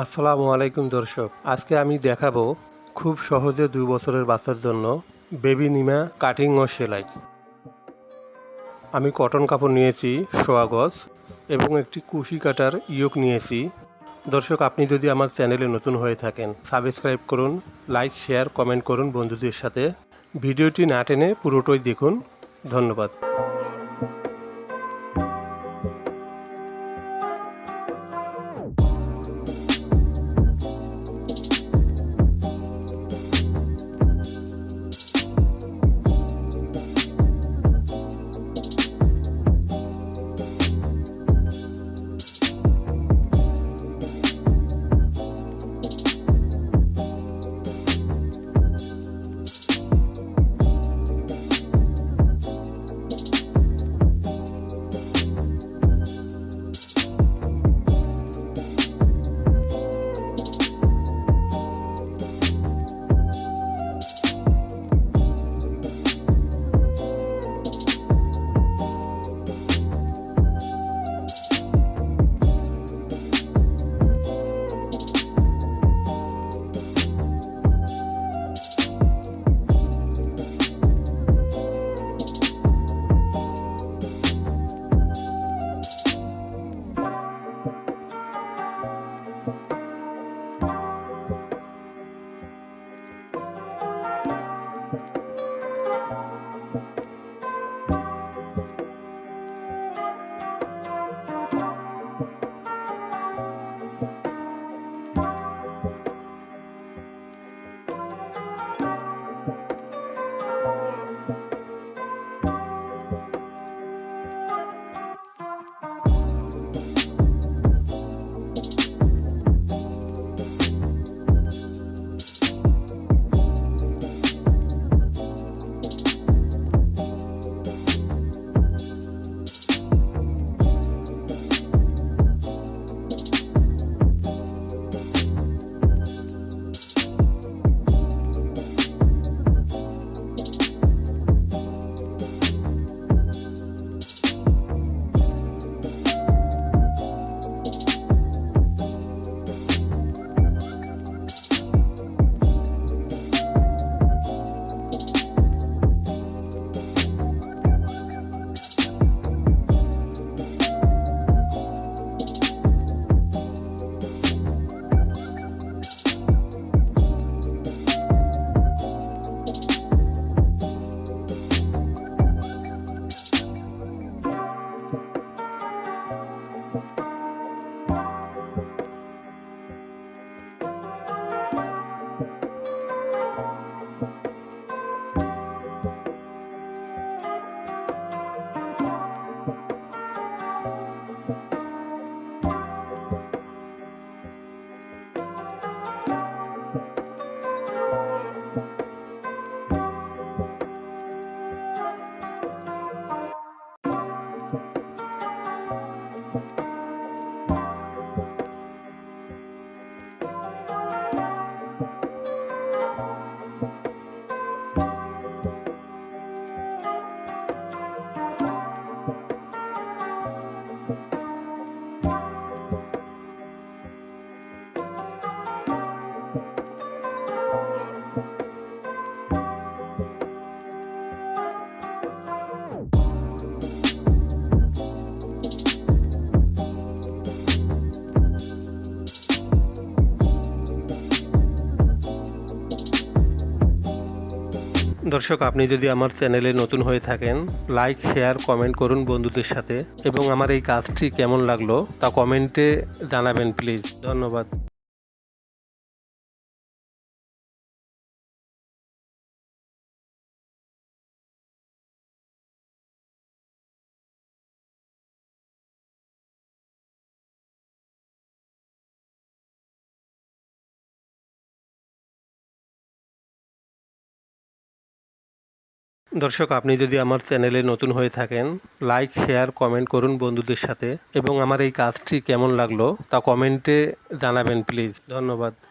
আসসালামু আলাইকুম দর্শক, আজকে আমি দেখাবো খুব সহজে 2 বছরের বাচ্চার জন্য বেবি নিমা কাটিং ও সেলাই। আমি কটন কাপড় নিয়েছি সোয়া গজ এবং একটি কুশি কাটার ইয়োক নিয়েছি। দর্শক, আপনি যদি আমার চ্যানেলে নতুন হয়ে থাকেন সাবস্ক্রাইব করুন, লাইক শেয়ার কমেন্ট করুন বন্ধুদের সাথে। ভিডিওটি না টেনে পুরোটাই দেখুন। ধন্যবাদ। দর্শক, আপনি যদি আমার চ্যানেলে নতুন হয়ে থাকেন লাইক শেয়ার কমেন্ট করুন বন্ধুদের সাথে এবং আমার এই কাজটি কেমন লাগলো তা কমেন্টে জানাবেন প্লিজ। ধন্যবাদ। দর্শক, আপনি যদি আমার চ্যানেলে নতুন হয়ে থাকেন লাইক শেয়ার কমেন্ট করুন বন্ধুদের সাথে এবং আমার এই কাজটি কেমন লাগলো তা কমেন্টে জানাবেন প্লিজ। ধন্যবাদ।